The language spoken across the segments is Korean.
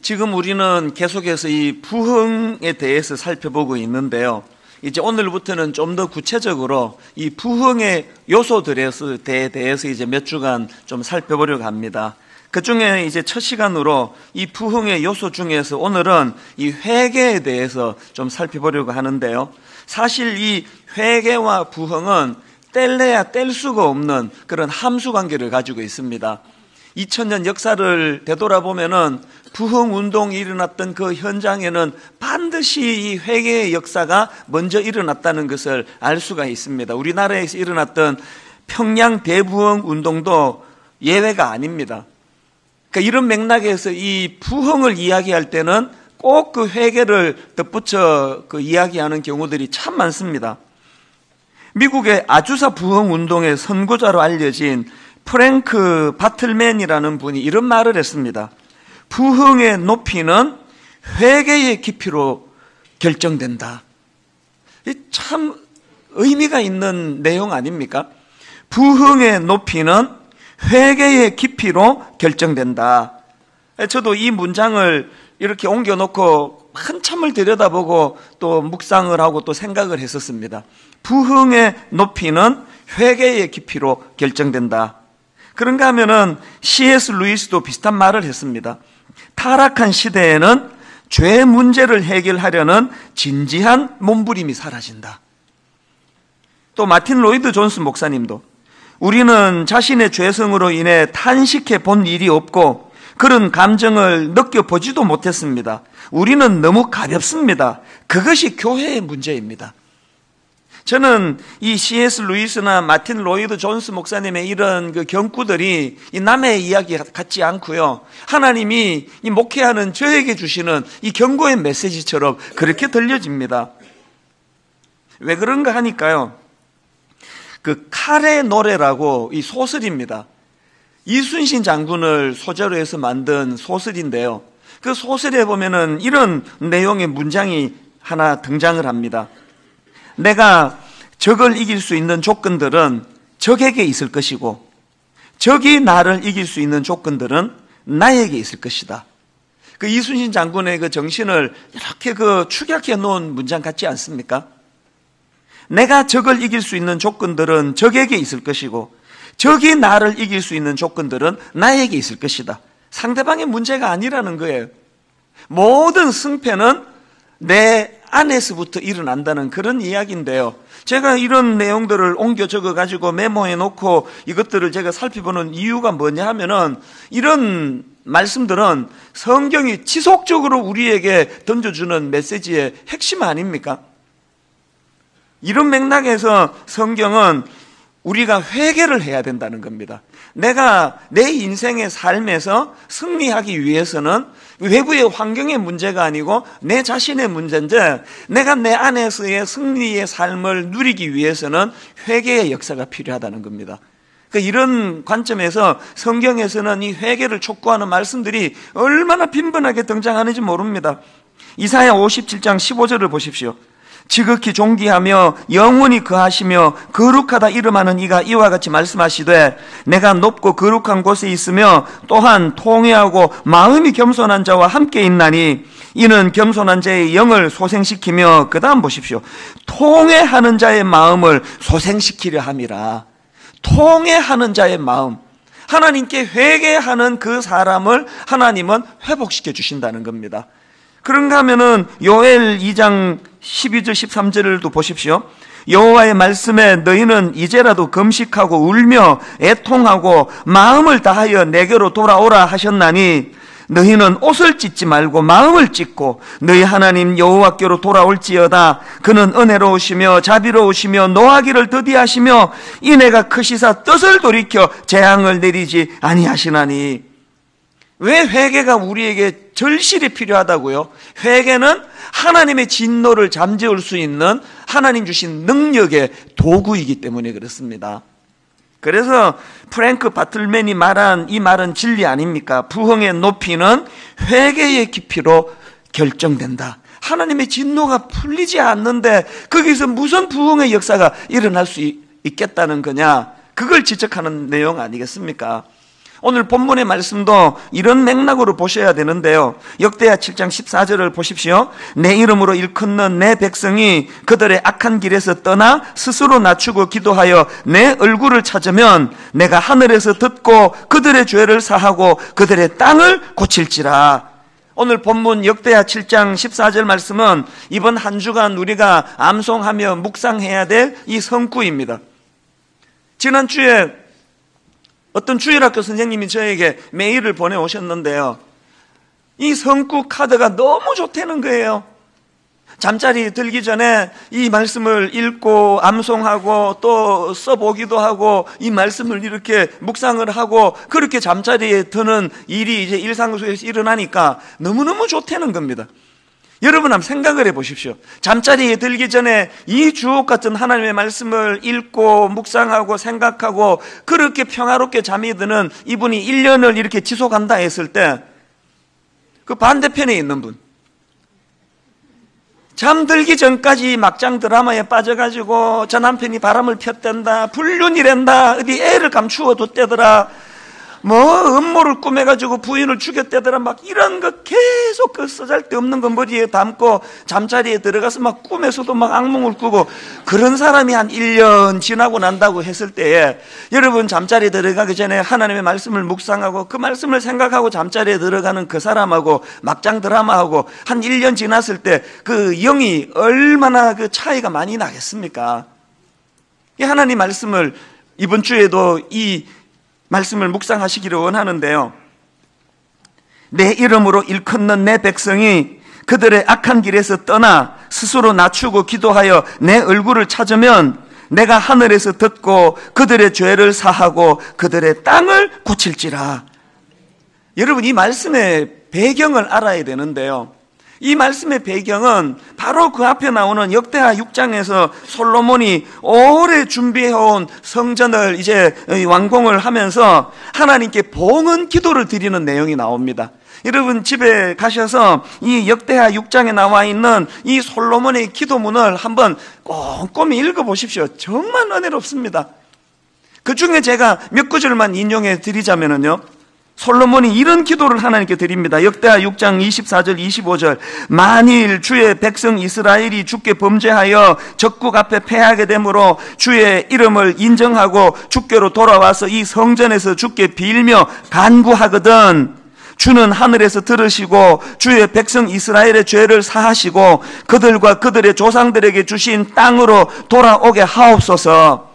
지금 우리는 계속해서 이 부흥에 대해서 살펴보고 있는데요. 이제 오늘부터는 좀 더 구체적으로 이 부흥의 요소들에 대해서 이제 몇 주간 좀 살펴보려고 합니다. 그 중에 이제 첫 시간으로 이 부흥의 요소 중에서 오늘은 이 회개에 대해서 좀 살펴보려고 하는데요. 사실 이 회개와 부흥은 뗄래야 뗄 수가 없는 그런 함수 관계를 가지고 있습니다. 2000년 역사를 되돌아보면은 부흥 운동이 일어났던 그 현장에는 반드시 이 회개의 역사가 먼저 일어났다는 것을 알 수가 있습니다. 우리나라에서 일어났던 평양 대부흥 운동도 예외가 아닙니다. 그러니까 이런 맥락에서 이 부흥을 이야기할 때는 꼭 그 회개를 덧붙여 이야기하는 경우들이 참 많습니다. 미국의 아주사 부흥 운동의 선구자로 알려진 프랭크 바틀맨이라는 분이 이런 말을 했습니다. 부흥의 높이는 회개의 깊이로 결정된다. 참 의미가 있는 내용 아닙니까? 부흥의 높이는 회개의 깊이로 결정된다. 저도 이 문장을 이렇게 옮겨놓고 한참을 들여다보고 또 묵상을 하고 또 생각을 했었습니다. 부흥의 높이는 회개의 깊이로 결정된다. 그런가 하면은 C.S. 루이스도 비슷한 말을 했습니다. 타락한 시대에는 죄 문제를 해결하려는 진지한 몸부림이 사라진다. 또 마틴 로이드 존스 목사님도 우리는 자신의 죄성으로 인해 탄식해 본 일이 없고 그런 감정을 느껴보지도 못했습니다. 우리는 너무 가볍습니다. 그것이 교회의 문제입니다. 저는 이 C.S. 루이스나 마틴 로이드 존스 목사님의 이런 그 경구들이 이 남의 이야기 같지 않고요. 하나님이 이 목회하는 저에게 주시는 이 경고의 메시지처럼 그렇게 들려집니다. 왜 그런가 하니까요. 그 칼의 노래라고 이 소설입니다. 이순신 장군을 소재로 해서 만든 소설인데요. 그 소설에 보면은 이런 내용의 문장이 하나 등장을 합니다. 내가 적을 이길 수 있는 조건들은 적에게 있을 것이고 적이 나를 이길 수 있는 조건들은 나에게 있을 것이다. 그 이순신 장군의 그 정신을 이렇게 축약해 놓은 문장 같지 않습니까? 내가 적을 이길 수 있는 조건들은 적에게 있을 것이고 적이 나를 이길 수 있는 조건들은 나에게 있을 것이다. 상대방의 문제가 아니라는 거예요. 모든 승패는 내 안에서부터 일어난다는 그런 이야기인데요. 제가 이런 내용들을 옮겨 적어가지고 메모해 놓고 이것들을 제가 살펴보는 이유가 뭐냐 하면은 이런 말씀들은 성경이 지속적으로 우리에게 던져주는 메시지의 핵심 아닙니까? 이런 맥락에서 성경은 우리가 회개를 해야 된다는 겁니다. 내가 내 인생의 삶에서 승리하기 위해서는 외부의 환경의 문제가 아니고 내 자신의 문제인데 내가 내 안에서의 승리의 삶을 누리기 위해서는 회개의 역사가 필요하다는 겁니다. 그러니까 이런 관점에서 성경에서는 이 회개를 촉구하는 말씀들이 얼마나 빈번하게 등장하는지 모릅니다. 이사야 57장 15절을 보십시오. 지극히 존귀하며 영원히 거하시며 거룩하다 이름하는 이가 이와 같이 말씀하시되 내가 높고 거룩한 곳에 있으며 또한 통회하고 마음이 겸손한 자와 함께 있나니 이는 겸손한 자의 영을 소생시키며 그 다음 보십시오. 통회하는 자의 마음을 소생시키려 함이라. 통회하는 자의 마음, 하나님께 회개하는 그 사람을 하나님은 회복시켜 주신다는 겁니다. 그런가 하면은 요엘 2장 12절 13절을 보십시오. 여호와의 말씀에 너희는 이제라도 금식하고 울며 애통하고 마음을 다하여 내게로 돌아오라 하셨나니 너희는 옷을 찢지 말고 마음을 찢고 너희 하나님 여호와께로 돌아올지어다. 그는 은혜로우시며 자비로우시며 노하기를 더디하시며 인애가 크시사 뜻을 돌이켜 재앙을 내리지 아니하시나니. 왜 회개가 우리에게 절실히 필요하다고요? 회개는 하나님의 진노를 잠재울 수 있는 하나님 주신 능력의 도구이기 때문에 그렇습니다. 그래서 프랭크 바틀맨이 말한 이 말은 진리 아닙니까? 부흥의 높이는 회개의 깊이로 결정된다. 하나님의 진노가 풀리지 않는데 거기서 무슨 부흥의 역사가 일어날 수 있겠다는 거냐? 그걸 지적하는 내용 아니겠습니까? 오늘 본문의 말씀도 이런 맥락으로 보셔야 되는데요. 역대하 7장 14절을 보십시오. 내 이름으로 일컫는 내 백성이 그들의 악한 길에서 떠나 스스로 낮추고 기도하여 내 얼굴을 찾으면 내가 하늘에서 듣고 그들의 죄를 사하고 그들의 땅을 고칠지라. 오늘 본문 역대하 7장 14절 말씀은 이번 한 주간 우리가 암송하며 묵상해야 될 이 성구입니다. 지난주에 어떤 주일학교 선생님이 저에게 메일을 보내오셨는데요. 이 성구 카드가 너무 좋다는 거예요. 잠자리 들기 전에 이 말씀을 읽고 암송하고 또 써보기도 하고 이 말씀을 이렇게 묵상을 하고 그렇게 잠자리에 드는 일이 이제 일상 속에서 일어나니까 너무너무 좋다는 겁니다. 여러분 한번 생각을 해보십시오. 잠자리에 들기 전에 이 주옥 같은 하나님의 말씀을 읽고 묵상하고 생각하고 그렇게 평화롭게 잠이 드는 이분이 1년을 이렇게 지속한다 했을 때 그 반대편에 있는 분, 잠들기 전까지 막장 드라마에 빠져가지고 저 남편이 바람을 폈댄다, 불륜이란다, 어디 애를 감추어 뒀대더라, 뭐 음모를 꾸며가지고 부인을 죽였대더라, 막 이런 거 계속 그 쓰잘데없는 거 머리에 담고 잠자리에 들어가서 막 꿈에서도 막 악몽을 꾸고 그런 사람이 한 1년 지나고 난다고 했을 때에 여러분 잠자리에 들어가기 전에 하나님의 말씀을 묵상하고 그 말씀을 생각하고 잠자리에 들어가는 그 사람하고 막장 드라마하고 한 1년 지났을 때 그 영이 얼마나 그 차이가 많이 나겠습니까? 이 하나님 말씀을 이번 주에도 이 말씀을 묵상하시기를 원하는데요. 내 이름으로 일컫는 내 백성이 그들의 악한 길에서 떠나 스스로 낮추고 기도하여 내 얼굴을 찾으면 내가 하늘에서 듣고 그들의 죄를 사하고 그들의 땅을 고칠지라. 여러분 이 말씀의 배경을 알아야 되는데요. 이 말씀의 배경은 바로 그 앞에 나오는 역대하 6장에서 솔로몬이 오래 준비해온 성전을 이제 완공을 하면서 하나님께 봉헌 기도를 드리는 내용이 나옵니다. 여러분 집에 가셔서 이 역대하 6장에 나와 있는 이 솔로몬의 기도문을 한번 꼼꼼히 읽어보십시오. 정말 은혜롭습니다. 그 중에 제가 몇 구절만 인용해 드리자면요, 솔로몬이 이런 기도를 하나님께 드립니다. 역대하 6장 24절 25절 만일 주의 백성 이스라엘이 주께 범죄하여 적국 앞에 패하게 되므로 주의 이름을 인정하고 주께로 돌아와서 이 성전에서 주께 빌며 간구하거든 주는 하늘에서 들으시고 주의 백성 이스라엘의 죄를 사하시고 그들과 그들의 조상들에게 주신 땅으로 돌아오게 하옵소서.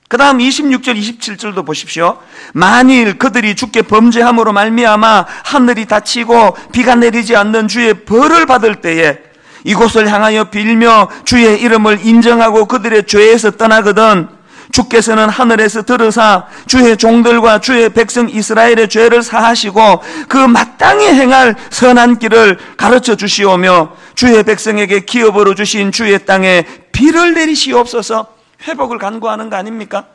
그 다음 26절 27절도 보십시오. 만일 그들이 주께 범죄함으로 말미암아 하늘이 닫히고 비가 내리지 않는 주의 벌을 받을 때에 이곳을 향하여 빌며 주의 이름을 인정하고 그들의 죄에서 떠나거든 주께서는 하늘에서 들으사 주의 종들과 주의 백성 이스라엘의 죄를 사하시고 그 마땅히 행할 선한 길을 가르쳐 주시오며 주의 백성에게 기업으로 주신 주의 땅에 비를 내리시옵소서. 회복을 간구하는 거 아닙니까?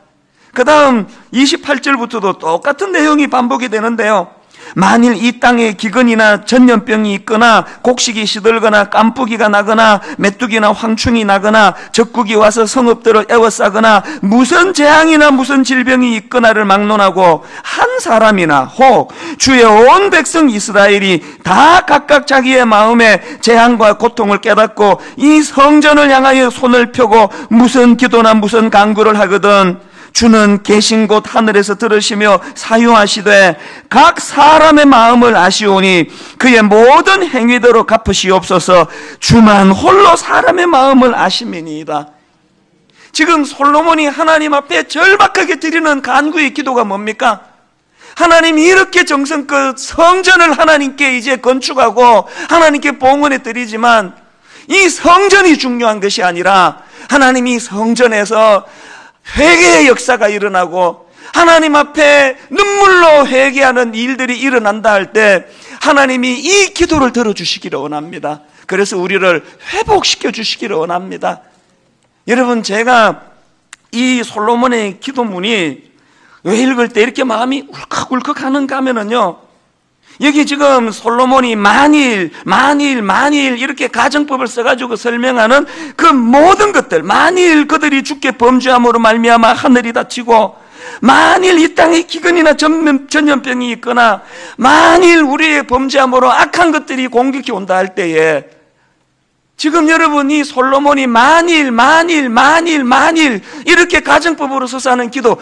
그 다음 28절부터도 똑같은 내용이 반복이 되는데요. 만일 이 땅에 기근이나 전염병이 있거나 곡식이 시들거나 깐부기가 나거나 메뚜기나 황충이 나거나 적국이 와서 성읍들을 에워싸거나 무슨 재앙이나 무슨 질병이 있거나를 막론하고 한 사람이나 혹 주의 온 백성 이스라엘이 다 각각 자기의 마음에 재앙과 고통을 깨닫고 이 성전을 향하여 손을 펴고 무슨 기도나 무슨 간구를 하거든 주는 계신 곳 하늘에서 들으시며 사유하시되 각 사람의 마음을 아시오니 그의 모든 행위대로 갚으시옵소서. 주만 홀로 사람의 마음을 아심이니이다. 지금 솔로몬이 하나님 앞에 절박하게 드리는 간구의 기도가 뭡니까? 하나님이 이렇게 정성껏 성전을 하나님께 이제 건축하고 하나님께 봉헌해 드리지만 이 성전이 중요한 것이 아니라 하나님이 성전에서 회개의 역사가 일어나고 하나님 앞에 눈물로 회개하는 일들이 일어난다 할 때 하나님이 이 기도를 들어주시기를 원합니다. 그래서 우리를 회복시켜 주시기를 원합니다. 여러분 제가 이 솔로몬의 기도문이 왜 읽을 때 이렇게 마음이 울컥울컥 하는가 하면은요, 여기 지금 솔로몬이 만일 이렇게 가정법을 써가지고 설명하는 그 모든 것들, 만일 그들이 주께 범죄함으로 말미암아 하늘이 닫히고 만일 이 땅에 기근이나 전염병이 있거나 만일 우리의 범죄함으로 악한 것들이 공격해 온다 할 때에 지금 여러분이 솔로몬이 만일 이렇게 가정법으로 서서 하는 기도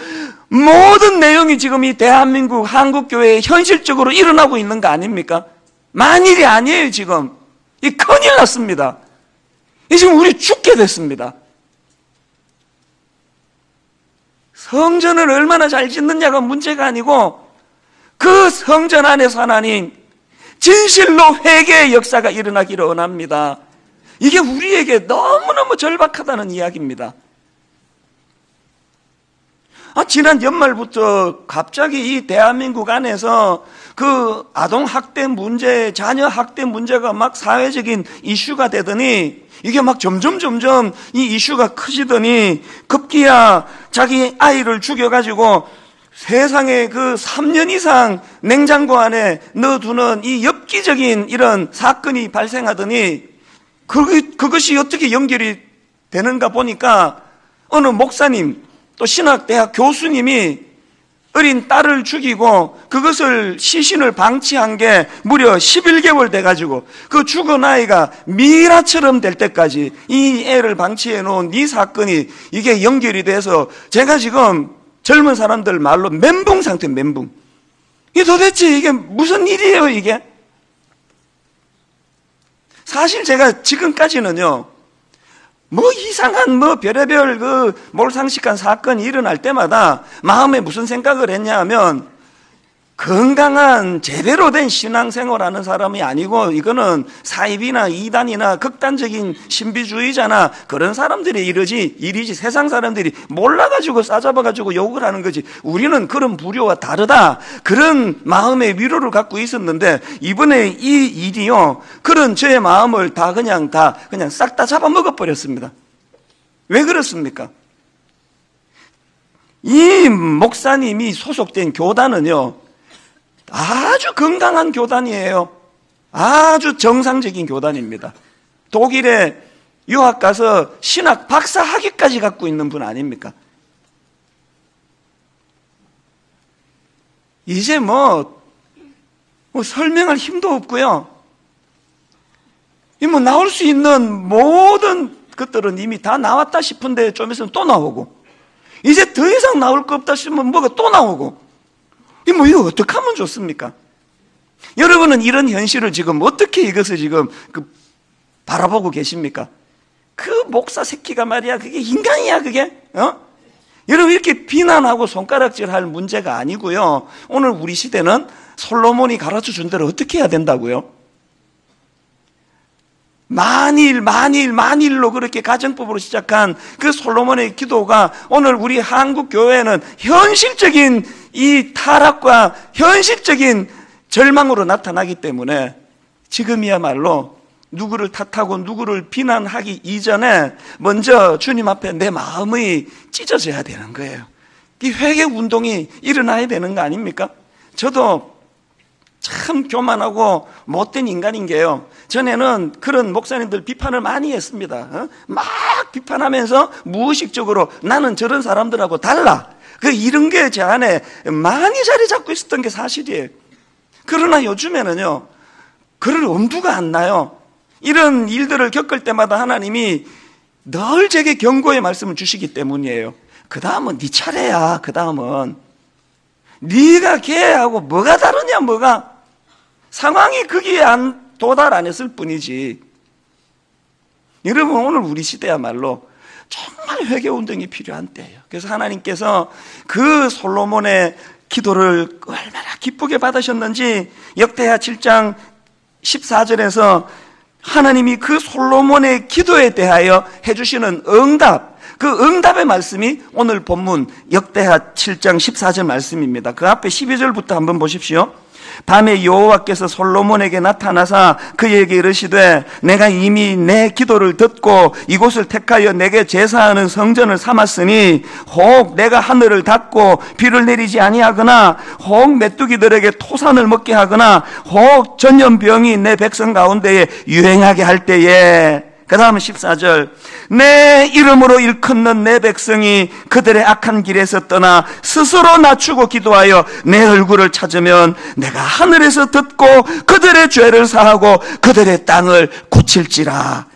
모든 내용이 지금 이 대한민국 한국교회에 현실적으로 일어나고 있는 거 아닙니까? 만일이 아니에요. 지금 이 큰일 났습니다. 이 지금 우리 죽게 됐습니다. 성전을 얼마나 잘 짓느냐가 문제가 아니고 그 성전 안에서 하나님 진실로 회개의 역사가 일어나기를 원합니다. 이게 우리에게 너무너무 절박하다는 이야기입니다. 지난 연말부터 갑자기 이 대한민국 안에서 그 아동학대 문제, 자녀학대 문제가 막 사회적인 이슈가 되더니 이게 막 점점 이 이슈가 커지더니 급기야 자기 아이를 죽여가지고 세상에 그 3년 이상 냉장고 안에 넣어두는 이 엽기적인 이런 사건이 발생하더니 그것이 어떻게 연결이 되는가 보니까 어느 목사님 또 신학대학 교수님이 어린 딸을 죽이고 그것을 시신을 방치한 게 무려 11개월 돼가지고 그 죽은 아이가 미라처럼 될 때까지 이 애를 방치해 놓은 이 사건이 이게 연결이 돼서 제가 지금 젊은 사람들 말로 멘붕 상태, 멘붕. 이게 도대체 이게 무슨 일이에요, 이게? 사실 제가 지금까지는요, 이상한 별의별 몰상식한 사건이 일어날 때마다 마음에 무슨 생각을 했냐 하면 건강한 제대로 된 신앙생활하는 사람이 아니고 이거는 사입이나 이단이나 극단적인 신비주의자나 그런 사람들의 일이지 세상 사람들이 몰라가지고 싸잡아가지고 욕을 하는 거지 우리는 그런 부류와 다르다 그런 마음의 위로를 갖고 있었는데 이번에 이 일이요 그런 저의 마음을 그냥 싹 다 잡아먹어버렸습니다. 왜 그렇습니까? 이 목사님이 소속된 교단은요 아주 건강한 교단이에요. 아주 정상적인 교단입니다. 독일에 유학 가서 신학 박사 학위까지 갖고 있는 분 아닙니까? 이제 설명할 힘도 없고요. 나올 수 있는 모든 것들은 이미 다 나왔다 싶은데 좀 있으면 또 나오고 이제 더 이상 나올 거 없다 싶으면 뭐가 또 나오고 이거 어떻게 하면 좋습니까? 여러분은 이런 현실을 지금 어떻게 이것을 지금 바라보고 계십니까? 그 목사 새끼가 말이야 그게 인간이야 그게? 여러분 이렇게 비난하고 손가락질 할 문제가 아니고요 오늘 우리 시대는 솔로몬이 가르쳐 준 대로 어떻게 해야 된다고요? 만일로 그렇게 가정법으로 시작한 그 솔로몬의 기도가 오늘 우리 한국 교회는 현실적인 이 타락과 현실적인 절망으로 나타나기 때문에 지금이야말로 누구를 탓하고 누구를 비난하기 이전에 먼저 주님 앞에 내 마음이 찢어져야 되는 거예요. 이 회개 운동이 일어나야 되는 거 아닙니까? 저도 참 교만하고 못된 인간인 게요. 전에는 그런 목사님들 비판을 많이 했습니다. 막 비판하면서 무의식적으로 나는 저런 사람들하고 달라. 이런 게 제 안에 많이 자리 잡고 있었던 게 사실이에요. 그러나 요즘에는요, 그럴 엄두가 안 나요. 이런 일들을 겪을 때마다 하나님이 늘 제게 경고의 말씀을 주시기 때문이에요. 그 다음은 네 차례야. 그 다음은 네가 걔하고 뭐가 다르냐 뭐가 상황이 거기에 도달 안 했을 뿐이지. 여러분 오늘 우리 시대야말로 정말 회개운동이 필요한 때예요. 그래서 하나님께서 그 솔로몬의 기도를 얼마나 기쁘게 받으셨는지 역대하 7장 14절에서 하나님이 그 솔로몬의 기도에 대하여 해주시는 응답, 그 응답의 말씀이 오늘 본문 역대하 7장 14절 말씀입니다. 그 앞에 12절부터 한번 보십시오. 밤에 여호와께서 솔로몬에게 나타나사 그에게 이르시되 내가 이미 내 기도를 듣고 이곳을 택하여 내게 제사하는 성전을 삼았으니 혹 내가 하늘을 닫고 비를 내리지 아니하거나 혹 메뚜기들에게 토산을 먹게 하거나 혹 전염병이 내 백성 가운데에 유행하게 할 때에 그 다음은 14절. 내 이름으로 일컫는 내 백성이 그들의 악한 길에서 떠나 스스로 낮추고 기도하여 내 얼굴을 찾으면 내가 하늘에서 듣고 그들의 죄를 사하고 그들의 땅을 고칠지라.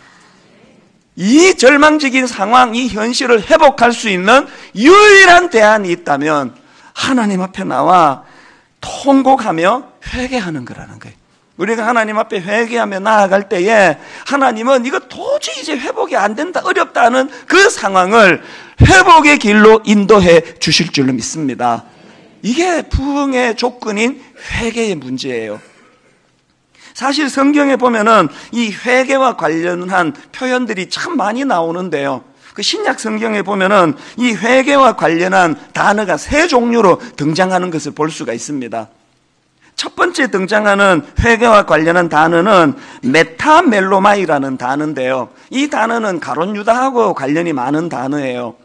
이 절망적인 상황, 이 현실을 회복할 수 있는 유일한 대안이 있다면 하나님 앞에 나와 통곡하며 회개하는 거라는 거예요. 우리가 하나님 앞에 회개하며 나아갈 때에 하나님은 이거 도저히 이제 회복이 안 된다, 어렵다는 그 상황을 회복의 길로 인도해 주실 줄로 믿습니다. 이게 부흥의 조건인 회개의 문제예요. 사실 성경에 보면은 이 회개와 관련한 표현들이 참 많이 나오는데요. 그 신약 성경에 보면은 이 회개와 관련한 단어가 세 종류로 등장하는 것을 볼 수가 있습니다. 첫 번째 등장하는 회개와 관련한 단어는 메타멜로마이라는 단어인데요. 이 단어는 가룟 유다하고 관련이 많은 단어예요.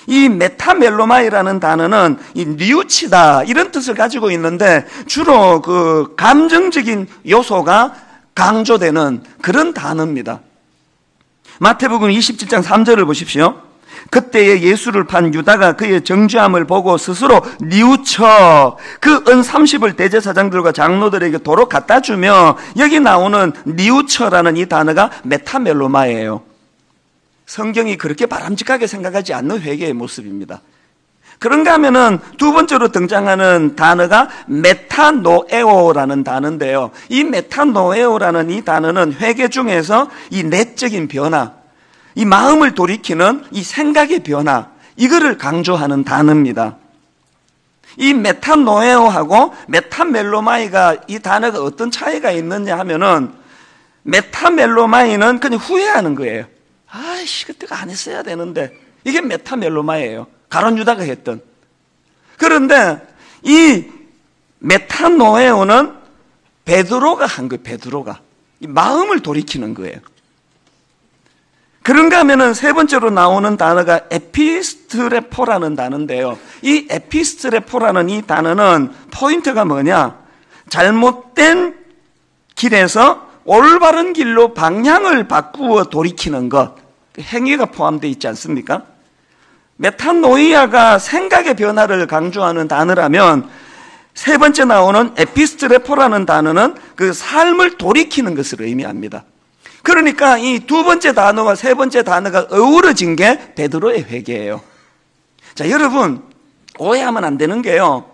이 메타멜로마이라는 단어는 이 뉘우치다 이런 뜻을 가지고 있는데 주로 그 감정적인 요소가 강조되는 그런 단어입니다. 마태복음 27장 3절을 보십시오. 그때에 예수를 판 유다가 그의 정죄함을 보고 스스로 뉘우쳐 그 은 30을 대제사장들과 장로들에게 도로 갖다 주며, 여기 나오는 뉘우쳐라는 이 단어가 메타멜로마예요. 성경이 그렇게 바람직하게 생각하지 않는 회개의 모습입니다. 그런가 하면은 두 번째로 등장하는 단어가 메타노에오라는 단어인데요. 이 메타노에오라는 이 단어는 회개 중에서 이 내적인 변화, 이 마음을 돌이키는 이 생각의 변화, 이거를 강조하는 단어입니다. 이 메타노에오하고 메타멜로마이가 이 단어가 어떤 차이가 있느냐 하면은 메타멜로마이는 그냥 후회하는 거예요. 아이씨, 그때가 안 했어야 되는데. 이게 메타멜로마예요. 가룟 유다가 했던. 그런데 이 메타노에오는 베드로가 한 거예요. 베드로가 이 마음을 돌이키는 거예요. 그런가 하면은 세 번째로 나오는 단어가 에피스트레포라는 단어인데요. 이 에피스트레포라는 이 단어는 포인트가 뭐냐? 잘못된 길에서 올바른 길로 방향을 바꾸어 돌이키는 것, 행위가 포함되어 있지 않습니까? 메타노이아가 생각의 변화를 강조하는 단어라면 세 번째 나오는 에피스트레포라는 단어는 그 삶을 돌이키는 것을 의미합니다. 그러니까 이 두 번째 단어와 세 번째 단어가 어우러진 게 베드로의 회개예요. 자, 여러분 오해하면 안 되는 게요,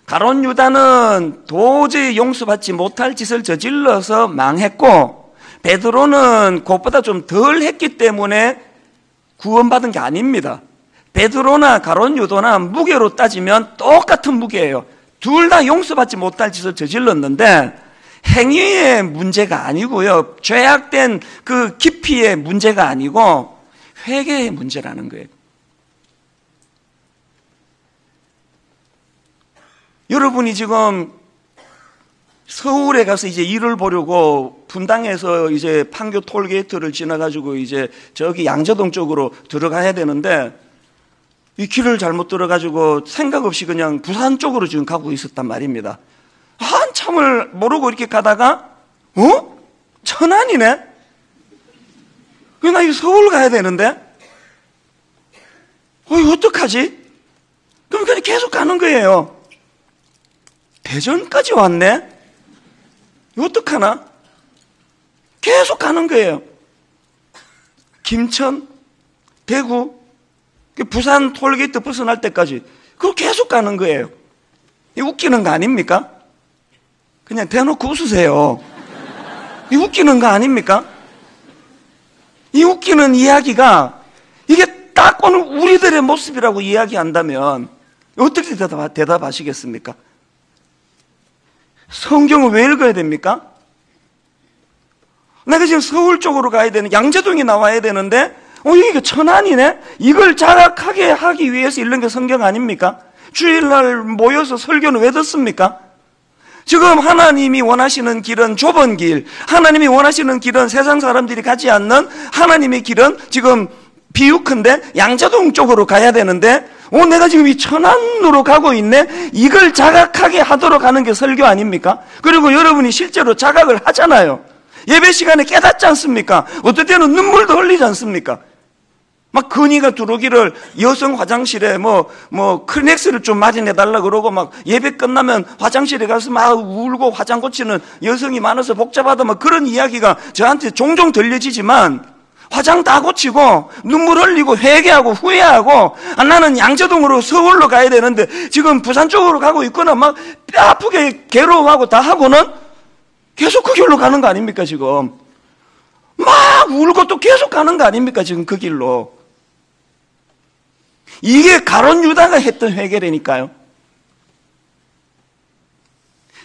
가룟 유다는 도저히 용서받지 못할 짓을 저질러서 망했고 베드로는 그것보다 좀 덜 했기 때문에 구원받은 게 아닙니다. 베드로나 가룟 유다나 무게로 따지면 똑같은 무게예요. 둘 다 용서받지 못할 짓을 저질렀는데 행위의 문제가 아니고요, 죄악된 그 깊이의 문제가 아니고 회개의 문제라는 거예요. 여러분이 지금 서울에 가서 이제 일을 보려고 분당에서 이제 판교 톨게이트를 지나가지고 이제 저기 양재동 쪽으로 들어가야 되는데 이 길을 잘못 들어가지고 생각 없이 그냥 부산 쪽으로 지금 가고 있었단 말입니다. 한참을 모르고 이렇게 가다가 천안이네? 나 이거 서울 가야 되는데 이거 어떡하지? 그럼 그냥 계속 가는 거예요. 대전까지 왔네? 이거 어떡하나? 계속 가는 거예요. 김천, 대구, 부산 톨게이트 벗어날 때까지 그걸 계속 가는 거예요. 이거 웃기는 거 아닙니까? 그냥 대놓고 웃으세요. 이 웃기는 거 아닙니까? 이 웃기는 이야기가 이게 딱 오늘 우리들의 모습이라고 이야기한다면 어떻게 대답하시겠습니까? 성경을 왜 읽어야 됩니까? 내가 지금 서울 쪽으로 가야 되는, 양재동에 나와야 되는데 이게 천안이네? 이걸 자각하게 하기 위해서 읽는 게 성경 아닙니까? 주일날 모여서 설교는 왜 듣습니까? 지금 하나님이 원하시는 길은 좁은 길, 하나님이 원하시는 길은 세상 사람들이 가지 않는 하나님의 길은 지금 비유컨대 양재동 쪽으로 가야 되는데 내가 지금 이 천안으로 가고 있네? 이걸 자각하게 하도록 하는 게 설교 아닙니까? 그리고 여러분이 실제로 자각을 하잖아요. 예배 시간에 깨닫지 않습니까? 어떨 때는 눈물도 흘리지 않습니까? 막 건의가 들어오기를 여성 화장실에 클렉스를 좀 마련해달라 그러고 막 예배 끝나면 화장실에 가서 막 울고 화장 고치는 여성이 많아서 복잡하다 막 그런 이야기가 저한테 종종 들려지지만 화장 다 고치고 눈물 흘리고 회개하고 후회하고 나는 양재동으로 서울로 가야 되는데 지금 부산 쪽으로 가고 있거나 막 뼈 아프게 괴로워하고 다 하고는 계속 그 길로 가는 거 아닙니까 지금? 막 울고 또 계속 가는 거 아닙니까 지금 그 길로? 이게 가룟 유다가 했던 회개라니까요.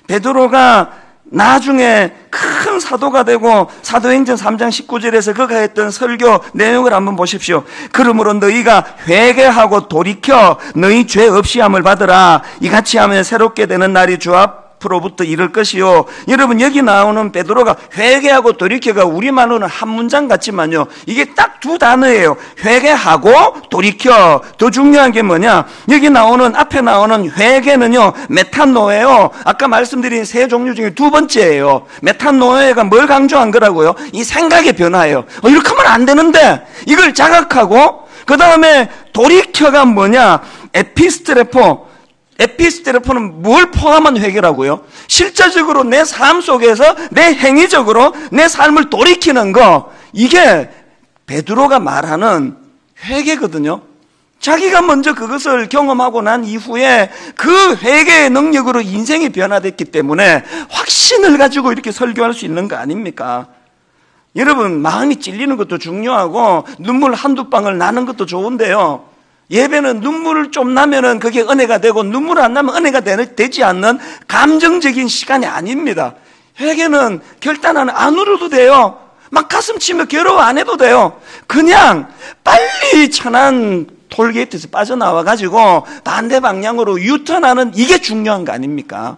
베드로가 나중에 큰 사도가 되고 사도행전 3장 19절에서 그가 했던 설교 내용을 한번 보십시오. 그러므로 너희가 회개하고 돌이켜 너희 죄 없이 함을 받으라. 이같이 하면 새롭게 되는 날이 주 앞으로부터 이를 것이요. 여러분 여기 나오는 베드로가 회개하고 돌이켜가 우리말로는 한 문장 같지만요, 이게 딱 두 단어예요. 회개하고 돌이켜. 더 중요한 게 뭐냐, 여기 나오는 앞에 나오는 회개는요 메탄노예요. 아까 말씀드린 세 종류 중에 두 번째예요. 메탄노예가 뭘 강조한 거라고요? 이 생각의 변화예요. 이렇게 하면 안 되는데 이걸 자각하고, 그 다음에 돌이켜가 뭐냐, 에피스트레포는 뭘 포함한 회개라고요? 실제적으로 내 삶 속에서 내 행위적으로 내 삶을 돌이키는 거, 이게 베드로가 말하는 회개거든요. 자기가 먼저 그것을 경험하고 난 이후에 그 회개의 능력으로 인생이 변화됐기 때문에 확신을 가지고 이렇게 설교할 수 있는 거 아닙니까? 여러분, 마음이 찔리는 것도 중요하고 눈물 한두 방울 나는 것도 좋은데요, 예배는 눈물을 좀 나면은 그게 은혜가 되고 눈물 안 나면 은혜가 되지 않는 감정적인 시간이 아닙니다. 회개는 결단하는 안 울어도 돼요. 막 가슴 치며 괴로워 안 해도 돼요. 그냥 빨리 천안 톨게이트에서 빠져나와 가지고 반대 방향으로 유턴하는, 이게 중요한 거 아닙니까?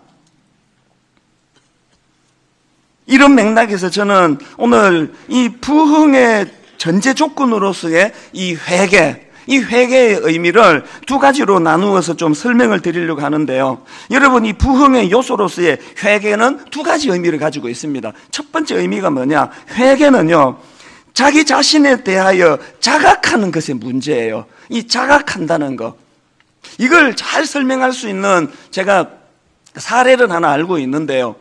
이런 맥락에서 저는 오늘 이 부흥의 전제 조건으로서의 이 회개의 의미를 두 가지로 나누어서 좀 설명을 드리려고 하는데요. 여러분, 이 부흥의 요소로서의 회개는 두 가지 의미를 가지고 있습니다. 첫 번째 의미가 뭐냐, 회개는요 자기 자신에 대하여 자각하는 것의 문제예요. 이 자각한다는 것, 이걸 잘 설명할 수 있는 제가 사례를 하나 알고 있는데요.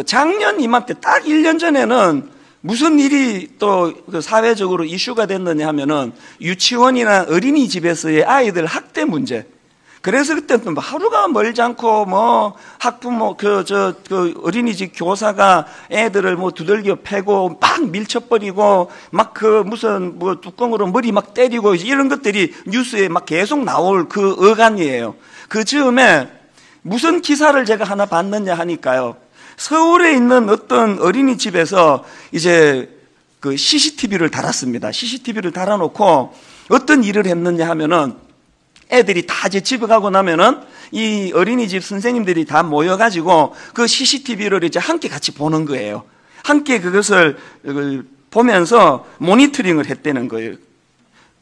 작년 이맘때 딱 1년 전에는 무슨 일이 또 사회적으로 이슈가 됐느냐 하면은 유치원이나 어린이집에서의 아이들 학대 문제. 그래서 그때는 하루가 멀지 않고 학부모 어린이집 교사가 애들을 두들겨 패고 막 밀쳐버리고 막 무슨 뚜껑으로 머리 막 때리고 이런 것들이 뉴스에 막 계속 나올 그 어간이에요. 그 즈음에 무슨 기사를 제가 하나 봤느냐 하니까요, 서울에 있는 어떤 어린이집에서 이제 그 CCTV를 달았습니다. CCTV를 달아놓고 어떤 일을 했느냐 하면은, 애들이 다 이제 집에 가고 나면은 이 어린이집 선생님들이 다 모여가지고 그 CCTV를 이제 함께 같이 보는 거예요. 함께 그것을 보면서 모니터링을 했다는 거예요.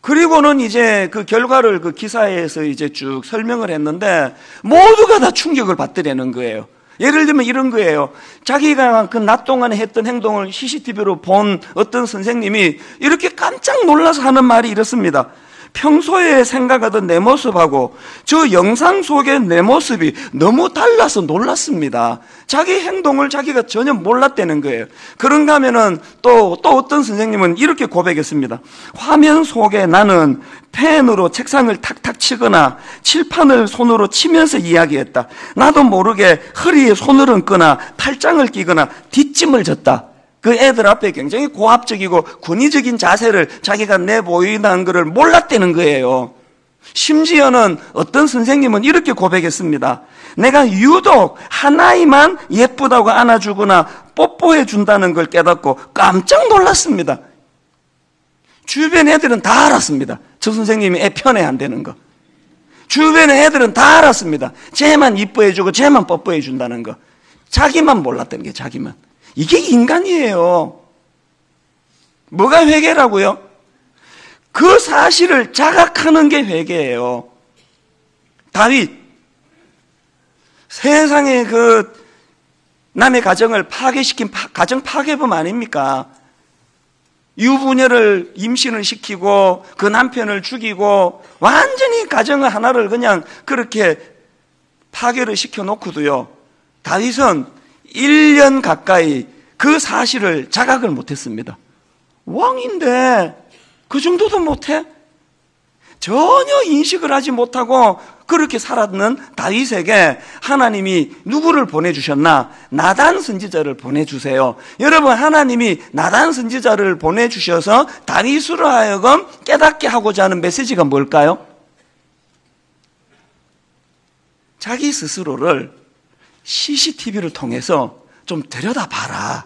그리고는 이제 그 결과를 그 기사에서 이제 쭉 설명을 했는데 모두가 다 충격을 받더라는 거예요. 예를 들면 이런 거예요. 자기가 그 낮 동안에 했던 행동을 CCTV로 본 어떤 선생님이 이렇게 깜짝 놀라서 하는 말이 이렇습니다. 평소에 생각하던 내 모습하고 저 영상 속의 내 모습이 너무 달라서 놀랐습니다. 자기 행동을 자기가 전혀 몰랐다는 거예요. 그런가 하면은 또 어떤 선생님은 이렇게 고백했습니다. 화면 속에 나는 펜으로 책상을 탁탁 치거나 칠판을 손으로 치면서 이야기했다. 나도 모르게 허리에 손을 얹거나 팔짱을 끼거나 뒷짐을 졌다. 그 애들 앞에 굉장히 고압적이고 권위적인 자세를 자기가 내보인다는 것을 몰랐다는 거예요. 심지어는 어떤 선생님은 이렇게 고백했습니다. 내가 유독 하나이만 예쁘다고 안아주거나 뽀뽀해 준다는 걸 깨닫고 깜짝 놀랐습니다. 주변 애들은 다 알았습니다. 저 선생님이 애 편애한다는 거. 주변의 애들은 다 알았습니다. 쟤만 이뻐해주고 쟤만 뽀뽀해 준다는 거. 자기만 몰랐다는 게, 자기만. 이게 인간이에요. 뭐가 회개라고요? 그 사실을 자각하는 게 회개예요. 다윗, 세상에 남의 가정을 파괴시킨 가정 파괴범 아닙니까? 유부녀를 임신을 시키고 그 남편을 죽이고 완전히 가정 하나를 그냥 그렇게 파괴를 시켜놓고도요, 다윗은 1년 가까이 그 사실을 자각을 못했습니다. 왕인데 그 정도도 못해? 전혀 인식을 하지 못하고 그렇게 살았는 다윗에게 하나님이 누구를 보내주셨나? 나단 선지자를 보내주세요. 여러분, 하나님이 나단 선지자를 보내주셔서 다윗으로 하여금 깨닫게 하고자 하는 메시지가 뭘까요? 자기 스스로를 CCTV를 통해서 좀 들여다봐라.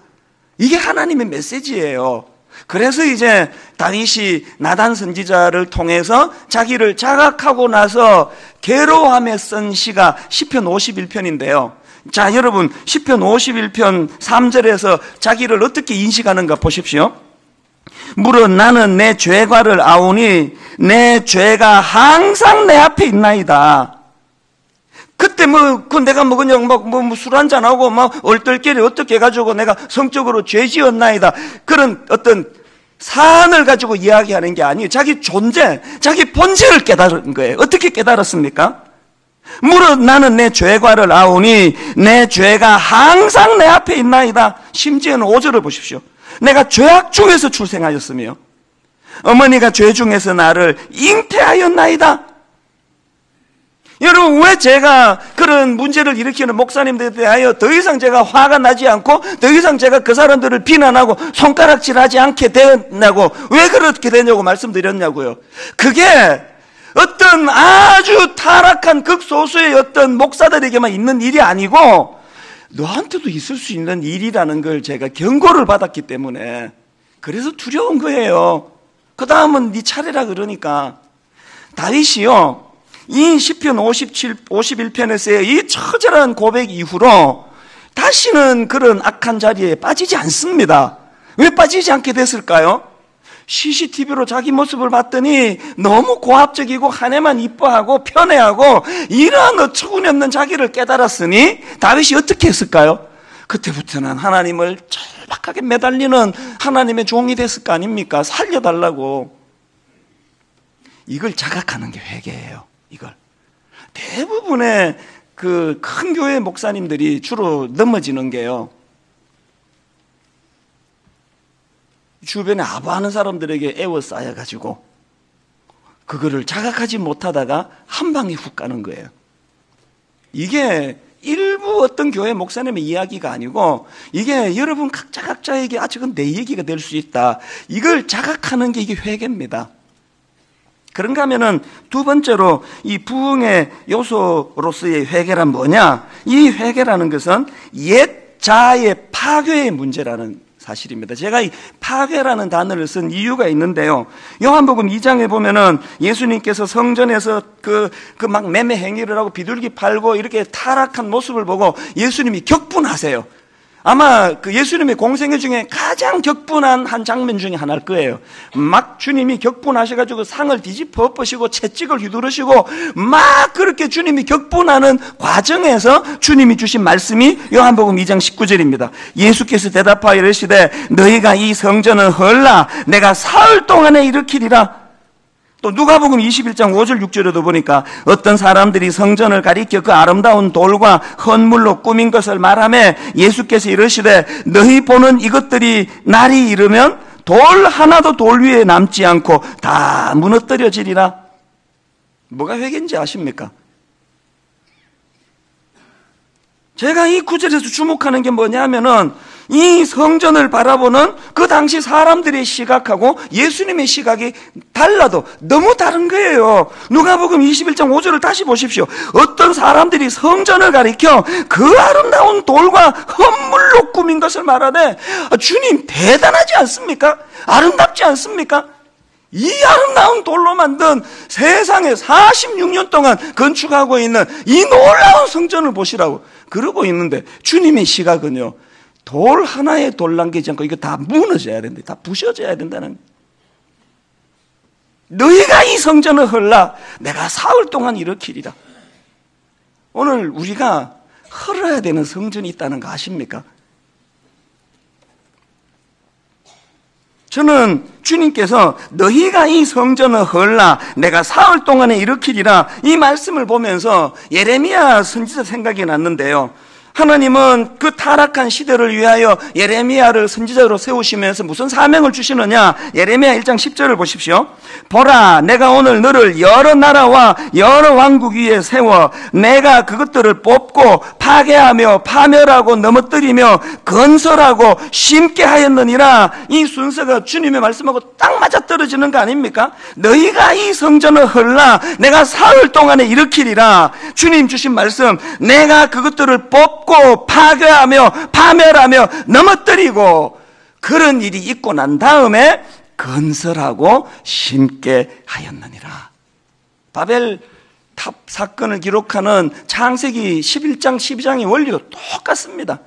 이게 하나님의 메시지예요. 그래서 이제 다윗이 나단 선지자를 통해서 자기를 자각하고 나서 괴로워하며 쓴 시가 시편 51편인데요. 자, 여러분, 시편 51편 3절에서 자기를 어떻게 인식하는가 보십시오. 무릇 나는 내 죄과를 아오니 내 죄가 항상 내 앞에 있나이다. 그때 내가 그냥 술 한잔하고 얼떨결에 어떻게 해가지고 내가 성적으로 죄 지었나이다. 그런 어떤 사안을 가지고 이야기하는 게 아니에요. 자기 존재, 자기 본질을 깨달은 거예요. 어떻게 깨달았습니까? 무릇 나는 내 죄과를 아오니 내 죄가 항상 내 앞에 있나이다. 심지어는 5절을 보십시오. 내가 죄악 중에서 출생하였으며 어머니가 죄 중에서 나를 잉태하였나이다. 여러분, 왜 제가 그런 문제를 일으키는 목사님들에 대하여 더 이상 제가 화가 나지 않고 더 이상 제가 그 사람들을 비난하고 손가락질하지 않게 되냐고, 왜 그렇게 되냐고 말씀드렸냐고요. 그게 어떤 아주 타락한 극소수의 어떤 목사들에게만 있는 일이 아니고 너한테도 있을 수 있는 일이라는 걸 제가 경고를 받았기 때문에 그래서 두려운 거예요. 그 다음은 네 차례라 그러니까. 다윗이요, 이 시편 51편에서의 이 처절한 고백 이후로 다시는 그런 악한 자리에 빠지지 않습니다. 왜 빠지지 않게 됐을까요? CCTV로 자기 모습을 봤더니 너무 고압적이고 한 해만 이뻐하고 편애하고 이러한 어처구니없는 자기를 깨달았으니 다윗이 어떻게 했을까요? 그때부터는 하나님을 절박하게 매달리는 하나님의 종이 됐을 거 아닙니까? 살려달라고. 이걸 자각하는 게 회개예요. 이걸 대부분의 그 큰 교회 목사님들이 주로 넘어지는 게요, 주변에 아부하는 사람들에게 애워싸여가지고 그거를 자각하지 못하다가 한 방에 훅 가는 거예요. 이게 일부 어떤 교회 목사님의 이야기가 아니고 이게 여러분 각자에게 저건 내 얘기가 될 수 있다. 이걸 자각하는 게 이게 회개입니다. 그런가 하면은 두 번째로 이 부흥의 요소로서의 회개란 뭐냐? 이 회개라는 것은 옛 자아의 파괴의 문제라는 사실입니다. 제가 이 파괴라는 단어를 쓴 이유가 있는데요. 요한복음 2장에 보면은 예수님께서 성전에서 막 매매 행위를 하고 비둘기 팔고 이렇게 타락한 모습을 보고 예수님이 격분하세요. 아마 그 예수님의 공생애 중에 가장 격분한 한 장면 중에 하나일 거예요. 막 주님이 격분하셔가지고 상을 뒤집어 엎으시고 채찍을 휘두르시고 막 그렇게 주님이 격분하는 과정에서 주님이 주신 말씀이 요한복음 2장 19절입니다. 예수께서 대답하여 이르시되 너희가 이 성전을 헐라 내가 사흘 동안에 일으키리라. 또 누가복음 21장 5절 6절에도 보니까 어떤 사람들이 성전을 가리켜 그 아름다운 돌과 헌물로 꾸민 것을 말하며 예수께서 이르시되 너희 보는 이것들이 날이 이르면 돌 하나도 돌 위에 남지 않고 다 무너뜨려지리라. 뭐가 회개인지 아십니까? 제가 이 구절에서 주목하는 게 뭐냐면은 이 성전을 바라보는 그 당시 사람들의 시각하고 예수님의 시각이 달라도 너무 다른 거예요. 누가복음 21장 5절을 다시 보십시오. 어떤 사람들이 성전을 가리켜 그 아름다운 돌과 헌물로 꾸민 것을 말하되 주님 대단하지 않습니까? 아름답지 않습니까? 이 아름다운 돌로 만든 세상에 46년 동안 건축하고 있는 이 놀라운 성전을 보시라고 그러고 있는데 주님의 시각은요, 돌 하나에 돌 남기지 않고 이거 다 무너져야 된다. 다 부셔져야 된다는. 너희가 이 성전을 헐라 내가 사흘 동안 일으키리라. 오늘 우리가 헐어야 되는 성전이 있다는 거 아십니까? 저는 주님께서 너희가 이 성전을 헐라 내가 사흘 동안에 일으키리라 이 말씀을 보면서 예레미야 선지자 생각이 났는데요. 하나님은 그 타락한 시대를 위하여 예레미야를 선지자로 세우시면서 무슨 사명을 주시느냐? 예레미야 1장 10절을 보십시오. 보라, 내가 오늘 너를 여러 나라와 여러 왕국 위에 세워 내가 그것들을 뽑고 파괴하며 파멸하고 넘어뜨리며 건설하고 심게 하였느니라. 이 순서가 주님의 말씀하고 딱 맞아떨어지는 거 아닙니까? 너희가 이 성전을 헐라 내가 사흘 동안에 일으키리라. 주님 주신 말씀, 내가 그것들을 뽑고 파괴하며 파멸하며 넘어뜨리고 그런 일이 있고 난 다음에 건설하고 심게 하였느니라. 바벨 탑 사건을 기록하는 창세기 11장 12장의 원리도 똑같습니다.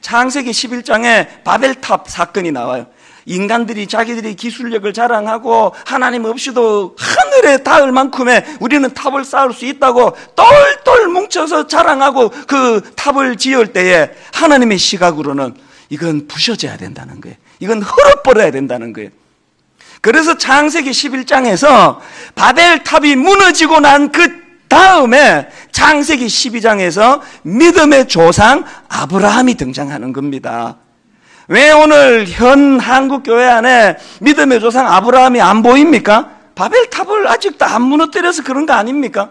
창세기 11장에 바벨탑 사건이 나와요. 인간들이 자기들이 기술력을 자랑하고 하나님 없이도 하늘에 닿을 만큼의 우리는 탑을 쌓을 수 있다고 똘똘 뭉쳐서 자랑하고 그 탑을 지을 때에 하나님의 시각으로는 이건 부셔져야 된다는 거예요. 이건 헐어버려야 된다는 거예요. 그래서 창세기 11장에서 바벨탑이 무너지고 난 그 다음에 창세기 12장에서 믿음의 조상 아브라함이 등장하는 겁니다. 왜 오늘 현 한국교회 안에 믿음의 조상 아브라함이 안 보입니까? 바벨탑을 아직도 안 무너뜨려서 그런 거 아닙니까?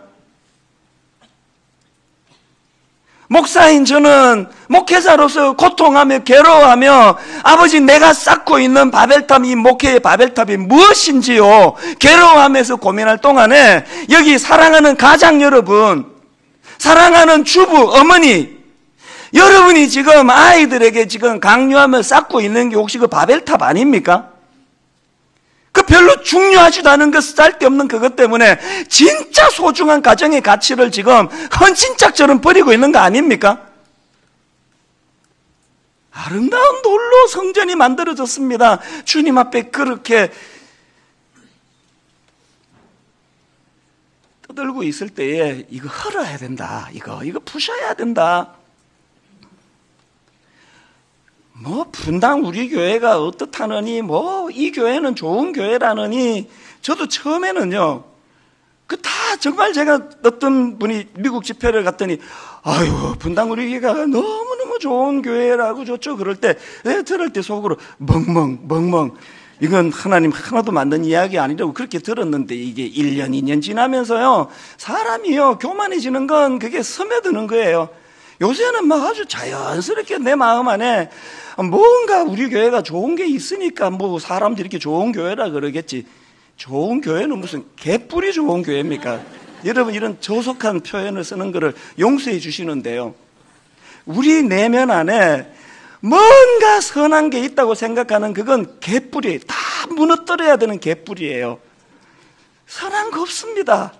목사인 저는 목회자로서 고통하며 괴로워하며 아버지 내가 쌓고 있는 바벨탑, 이 목회의 바벨탑이 무엇인지요 괴로워하면서 고민할 동안에 여기 사랑하는 가장 여러분, 사랑하는 주부, 어머니, 여러분이 지금 아이들에게 지금 강요하며 쌓고 있는 게 혹시 그 바벨탑 아닙니까? 그 별로 중요하지도 않은 그 쓸데없는 그것 때문에 진짜 소중한 가정의 가치를 지금 헌신짝처럼 버리고 있는 거 아닙니까? 아름다운 돌로 성전이 만들어졌습니다. 주님 앞에 그렇게 떠들고 있을 때에 이거 헐어야 된다. 이거 부셔야 된다. 분당 우리 교회가 어떻다느니, 이 교회는 좋은 교회라느니, 저도 처음에는요, 정말 제가 어떤 분이 미국 집회를 갔더니, 아유, 분당 우리 교회가 너무너무 좋은 교회라고 좋죠. 그럴 때, 들을 때 속으로 멍멍, 이건 하나님 하나도 만든 이야기 아니라고 그렇게 들었는데, 이게 1년, 2년 지나면서요, 사람이요, 교만해지는 건 그게 스며드는 거예요. 요새는 아주 자연스럽게 내 마음 안에 뭔가 우리 교회가 좋은 게 있으니까 사람들이 이렇게 좋은 교회라 그러겠지. 좋은 교회는 무슨 개뿔이 좋은 교회입니까? 여러분 이런 저속한 표현을 쓰는 것을 용서해 주시는데요. 우리 내면 안에 뭔가 선한 게 있다고 생각하는 그건 개뿔이에요. 다 무너뜨려야 되는 개뿔이에요. 선한 거 없습니다.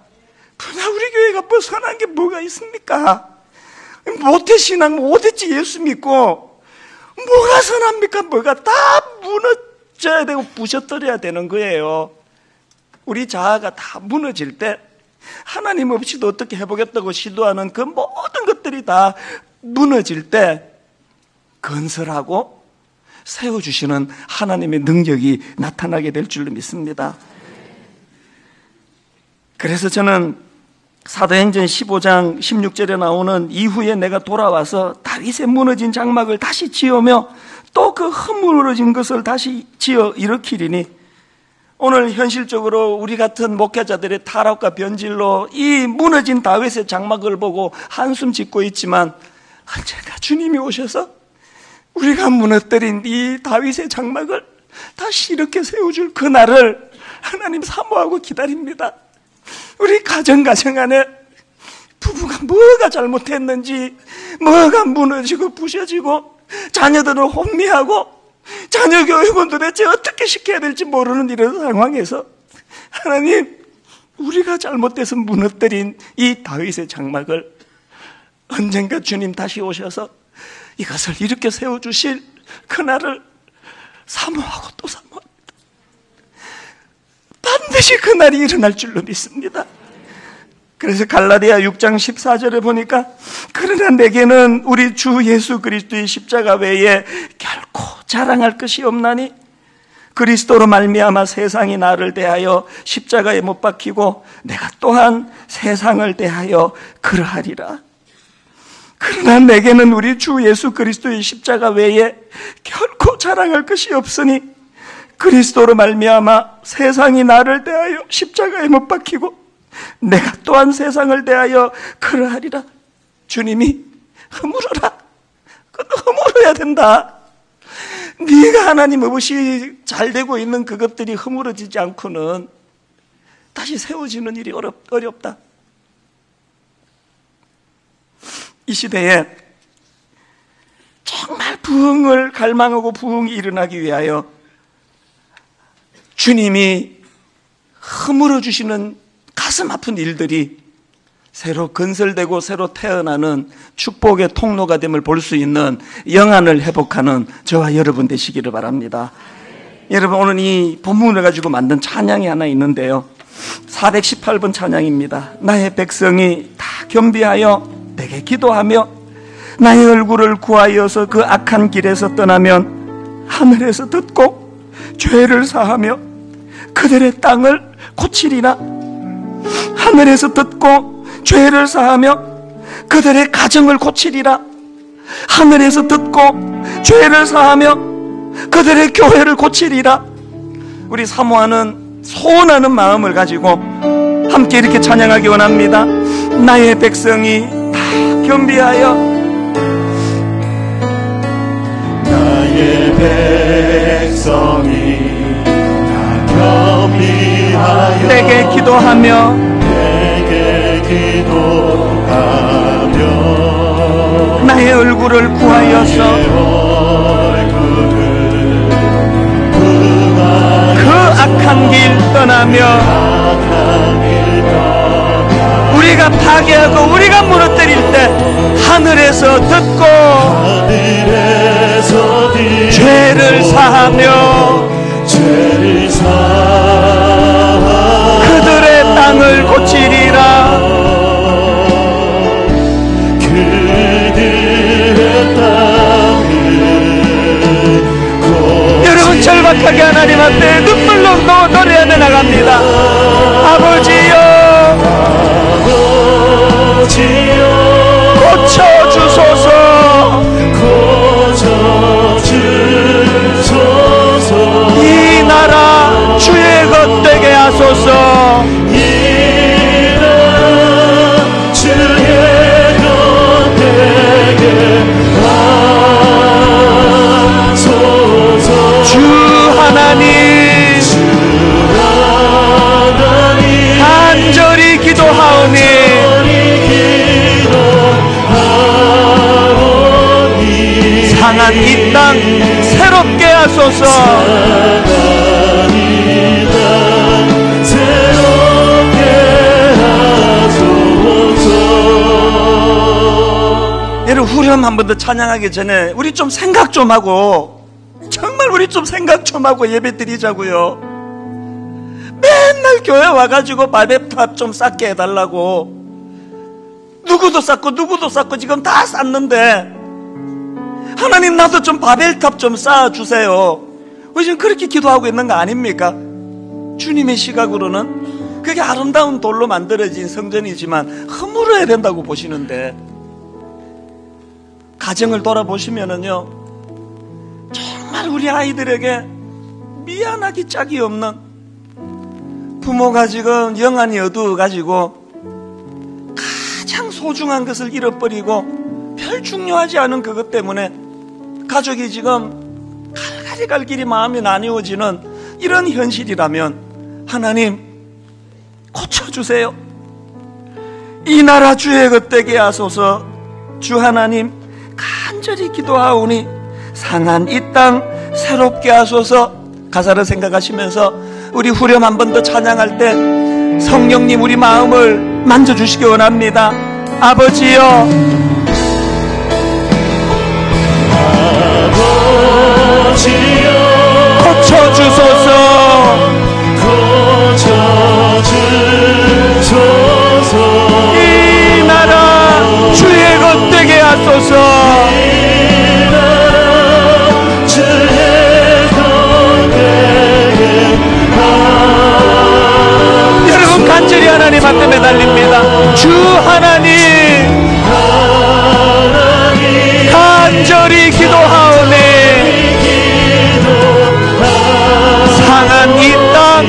우리 교회가 선한 게 뭐가 있습니까? 모태신앙, 모태지 예수 믿고 뭐가 선합니까? 뭐가 다 무너져야 되고 부셔뜨려야 되는 거예요. 우리 자아가 다 무너질 때 하나님 없이도 어떻게 해보겠다고 시도하는 그 모든 것들이 다 무너질 때 건설하고 세워주시는 하나님의 능력이 나타나게 될 줄로 믿습니다. 그래서 저는 사도행전 15장 16절에 나오는 이후에 내가 돌아와서 다윗의 무너진 장막을 다시 지으며 또 그 허물어진 것을 다시 지어 일으키리니, 오늘 현실적으로 우리 같은 목회자들의 타락과 변질로 이 무너진 다윗의 장막을 보고 한숨 짓고 있지만, 언젠가 주님이 오셔서 우리가 무너뜨린 이 다윗의 장막을 다시 이렇게 세워줄 그날을 하나님 사모하고 기다립니다. 우리 가정 안에 부부가 뭐가 잘못했는지, 뭐가 무너지고 부셔지고 자녀들을 혼미하고 자녀 교육은 도대체 어떻게 시켜야 될지 모르는 이런 상황에서 하나님, 우리가 잘못돼서 무너뜨린 이 다윗의 장막을 언젠가 주님 다시 오셔서 이것을 이렇게 세워주실 그날을 사모하고 또 사모합니다. 반드시 그날이 일어날 줄로 믿습니다. 그래서 갈라디아 6장 14절에 보니까 그러나 내게는 우리 주 예수 그리스도의 십자가 외에 결코 자랑할 것이 없나니 그리스도로 말미암아 세상이 나를 대하여 십자가에 못 박히고 내가 또한 세상을 대하여 그러하리라. 그러나 내게는 우리 주 예수 그리스도의 십자가 외에 결코 자랑할 것이 없으니 그리스도로 말미암아 세상이 나를 대하여 십자가에 못 박히고 내가 또한 세상을 대하여 그러하리라. 주님이 허물어라. 그건 허물어야 된다. 네가 하나님 없이 잘 되고 있는 그것들이 허물어지지 않고는 다시 세워지는 일이 어렵다. 이 시대에 정말 부흥을 갈망하고 부흥이 일어나기 위하여 주님이 허물어 주시는 가슴 아픈 일들이 새로 건설되고 새로 태어나는 축복의 통로가 됨을 볼 수 있는 영안을 회복하는 저와 여러분 되시기를 바랍니다. 여러분, 오늘 이 본문을 가지고 만든 찬양이 하나 있는데요, 418번 찬양입니다. 나의 백성이 다 겸비하여 내게 기도하며 나의 얼굴을 구하여서 그 악한 길에서 떠나면 하늘에서 듣고 죄를 사하며 그들의 땅을 고치리라. 하늘에서 듣고 죄를 사하며 그들의 가정을 고치리라. 하늘에서 듣고 죄를 사하며 그들의 교회를 고치리라. 우리 사모하는 소원하는 마음을 가지고 함께 이렇게 찬양하기 원합니다. 나의 백성이 다 겸비하여 나의 백성이 다 겸비하여 내게 기도하며 나의 얼굴을 구하여서 그 악한 길 떠나며 우리가 파괴하고 우리가 무너뜨릴 때 하늘에서 듣고 죄를 사하며 그들의 땅을 고치리라. 여러분, 절박하게 하나님 앞에 눈물로 노래하며 나갑니다. 아버지여 고쳐주소서. 이 나라 주의 것 되게 하소서. 주 하나님 간절히 기도하오니 상한 이 땅 새롭게 하소서. 여러분, 후렴 한 번 더 찬양하기 전에 우리 좀 생각 좀 하고, 정말 우리 좀 생각 좀 하고 예배 드리자고요. 맨날 교회 와가지고 바벨탑 좀 쌓게 해달라고. 누구도 쌓고 지금 다 쌓는데 하나님 나도 좀 바벨탑 좀 쌓아주세요. 우리 지금 그렇게 기도하고 있는 거 아닙니까? 주님의 시각으로는 그게 아름다운 돌로 만들어진 성전이지만 허물어야 된다고 보시는데, 가정을 돌아보시면은요, 정말 우리 아이들에게 미안하기 짝이 없는, 부모가 지금 영안이 어두워가지고 가장 소중한 것을 잃어버리고 별 중요하지 않은 그것 때문에 가족이 지금 갈갈이 갈 길이 마음이 나뉘어지는 이런 현실이라면 하나님 고쳐주세요. 이 나라 주의 것 되게 하소서. 주 하나님 간절히 기도하오니 상한 이 땅 새롭게 하소서. 가사를 생각하시면서 우리 후렴 한 번 더 찬양할 때 성령님 우리 마음을 만져주시기 원합니다. 아버지여 고쳐주소서. 하소서. 여러분 간절히 하나님 앞에 매달립니다. 주 하나님, 간절히 기도하오네. 상한 이 땅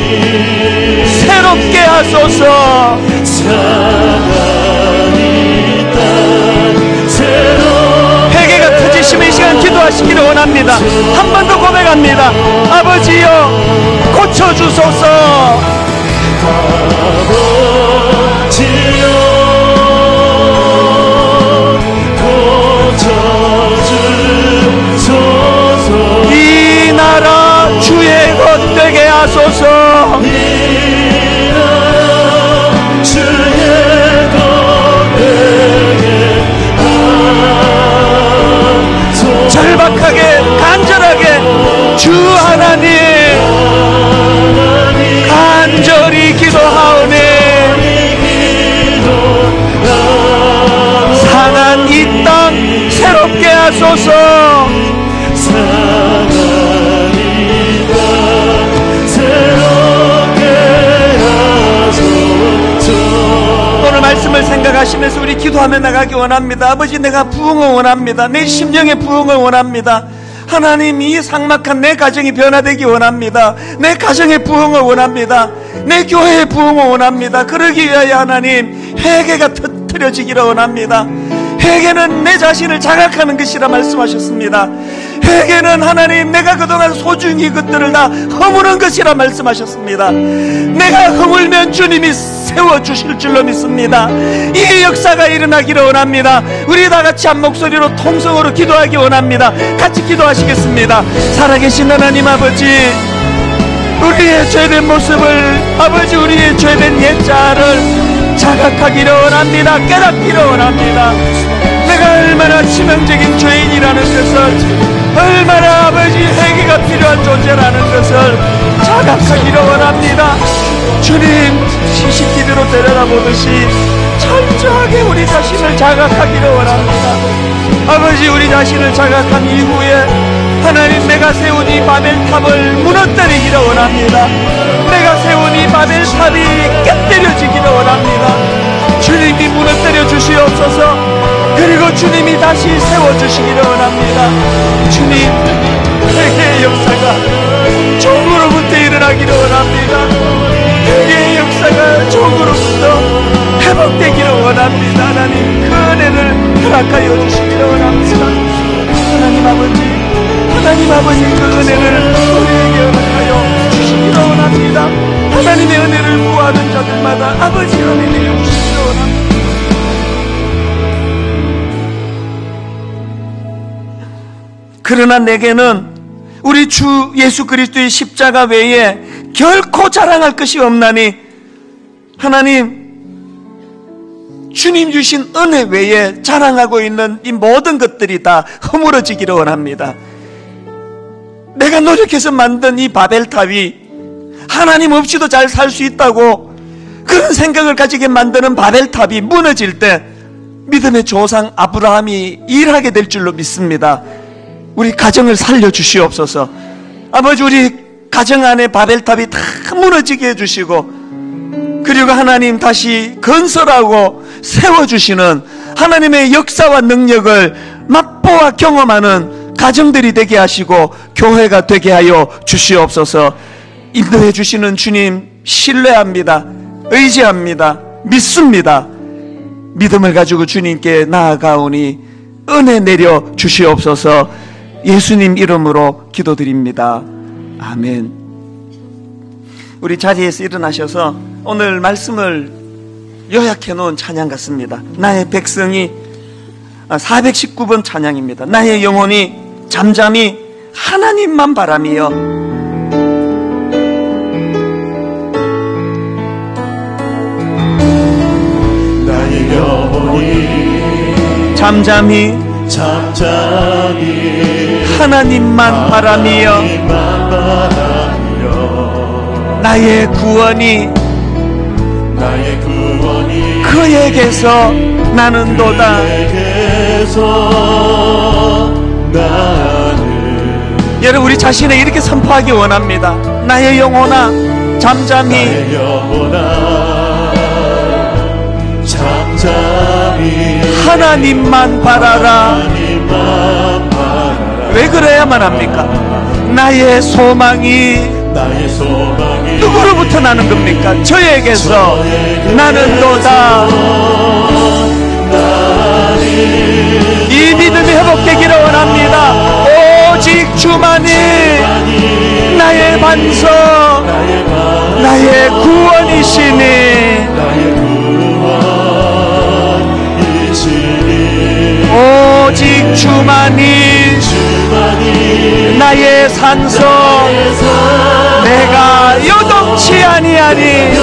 새롭게 하소서. 회개가 터지시면 이 시간 기도하시기를 원합니다. 한 번 더 고백합니다. 아버지여 고쳐주소서. 이 나라 주의 것 되게 하소서. 절박하게 간절하게 주 하나님 간절히 기도하오네. 상한 이 땅 새롭게 하소서. 오늘 말씀을 생각하시면서 우리 기도하며 나가기 원합니다. 아버지, 내가 부흥을 원합니다. 내 심령의 부흥을 원합니다. 하나님, 이 삭막한 내 가정이 변화되기 원합니다. 내 가정의 부흥을 원합니다. 내 교회의 부흥을 원합니다. 그러기 위하여 하나님 회개가 터뜨려지기를 원합니다. 회개는 내 자신을 자각하는 것이라 말씀하셨습니다. 회개는 하나님 내가 그동안 소중히 그것들을 다 허무는 것이라 말씀하셨습니다. 내가 허물면 주님이 세워주실 줄로 믿습니다. 이 역사가 일어나기를 원합니다. 우리 다같이 한 목소리로 통성으로 기도하기 원합니다. 같이 기도하시겠습니다. 살아계신 하나님 아버지, 우리의 죄된 모습을, 아버지 우리의 죄된 옛자를 자각하기를 원합니다. 깨닫기를 원합니다. 내가 얼마나 치명적인 죄인이라는 것을, 얼마나 아버지 회개가 필요한 존재라는 것을 자각하기를 원합니다. 주님, CCTV로 들여다보듯이 철저하게 우리 자신을 자각하기를 원합니다. 아버지, 우리 자신을 자각한 이후에 하나님, 내가 세운 이 바벨탑을 무너뜨리기를 원합니다. 내가 세운 이 바벨탑이 깨뜨려지기를 원합니다. 주님이 무너뜨려 주시옵소서. 그리고 주님이 다시 세워주시기를 원합니다. 주님, 회개의 역사가 종으로부터 일어나기를 원합니다. 회개의 역사가 종으로부터 회복되기를 원합니다. 하나님, 그 은혜를 허락하여 주시기를 원합니다. 하나님 아버지, 하나님 아버지, 그 은혜를 우리에게 허락하여 주시기를 원합니다. 하나님의 은혜를 구하는 자들마다 아버지 은혜 내려주시기를 원합니다. 그러나 내게는 우리 주 예수 그리스도의 십자가 외에 결코 자랑할 것이 없나니, 하나님, 주님 주신 은혜 외에 자랑하고 있는 이 모든 것들이 다 허물어지기를 원합니다. 내가 노력해서 만든 이 바벨탑이 하나님 없이도 잘 살 수 있다고 그런 생각을 가지게 만드는 바벨탑이 무너질 때 믿음의 조상 아브라함이 일하게 될 줄로 믿습니다. 우리 가정을 살려주시옵소서. 아버지, 우리 가정 안에 바벨탑이 다 무너지게 해주시고, 그리고 하나님 다시 건설하고 세워주시는 하나님의 역사와 능력을 맛보아 경험하는 가정들이 되게 하시고 교회가 되게 하여 주시옵소서. 인도해 주시는 주님 신뢰합니다. 의지합니다. 믿습니다. 믿음을 가지고 주님께 나아가오니 은혜 내려 주시옵소서. 예수님 이름으로 기도드립니다. 아멘. 우리 자리에서 일어나셔서 오늘 말씀을 요약해 놓은 찬양 같습니다. 나의 백성이 419번 찬양입니다. 나의 영혼이 잠잠히 하나님만 바라며 나의 영혼이 잠잠히 하나님만 바라며 나의 구원이 그에게서 나는도다. 속에서 나는 여러분, 우리 자신을 이렇게 선포하기 원합니다. 나의 영혼아 잠잠히 나의 영혼아 잠잠히 하나님만 바라라. 하나님만 바라라. 왜 그래야만 합니까? 나의 소망이 누구로부터 나는 겁니까? 저에게서 나는 도다. 이 믿음이 회복되기를 원합니다. 오직 주만이 나의 반석, 나의 구원이시니. 오직 주만이 나의 산성, 내가 요동치 아니하리.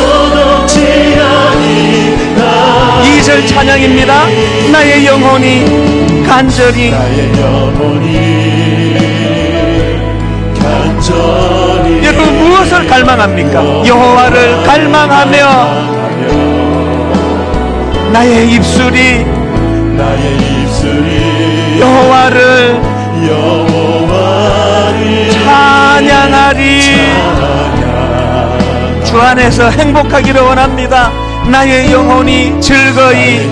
2절 찬양입니다. 나의 영혼이 간절히 여러분 무엇을 갈망합니까? 여호와를 갈망하며 나의 입술이 여호와를 찬양하리. 주 안에서 행복하기를 원합니다. 나의 영혼이 즐거이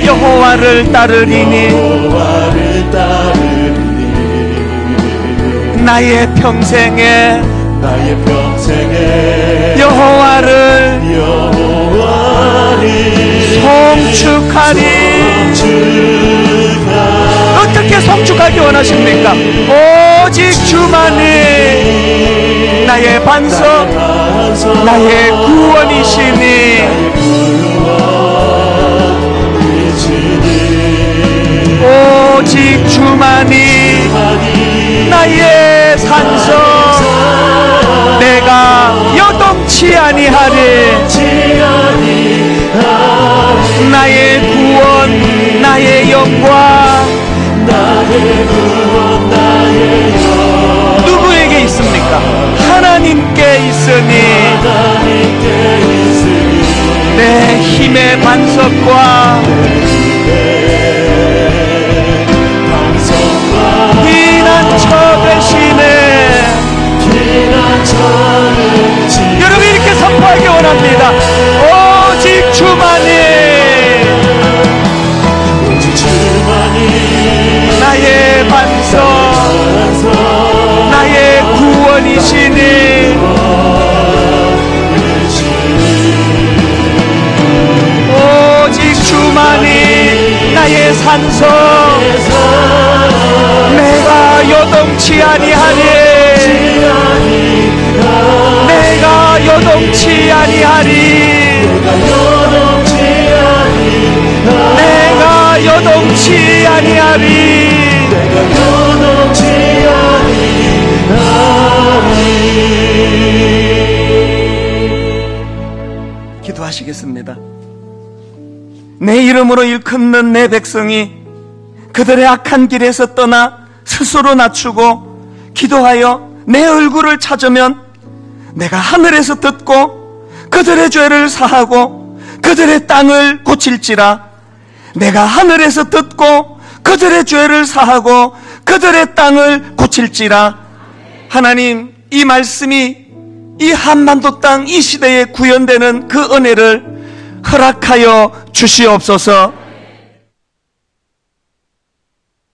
여호와를 따르리니. 나의 평생에 여호와를 송축하리. 어떻게 송축하기 원하십니까? 오직 주만이 나의 반석, 나의 구원이시니. 오직 주만이 나의 산성, 내가 요동치 아니하리. 나의 구원, 나의 영광 누구에게 있습니까? 하나님께 있으니. 내 힘의 반석과 피난처 되시네. 여러분 이렇게 선포하기 원합니다. 오직 주만이 나의 반석, 나의 구원이시니. 오직 주만이 나의 산성, 내가 요동치 아니하리. 내가 요동치 아니하리. 내가 요동치 아니하리. 기도하시겠습니다. 내 이름으로 일컫는 내 백성이 그들의 악한 길에서 떠나 스스로 낮추고 기도하여 내 얼굴을 찾으면 내가 하늘에서 듣고 그들의 죄를 사하고 그들의 땅을 고칠지라. 내가 하늘에서 듣고 그들의 죄를 사하고 그들의 땅을 고칠지라. 하나님, 이 말씀이 이 한반도 땅 이 시대에 구현되는 그 은혜를 허락하여 주시옵소서.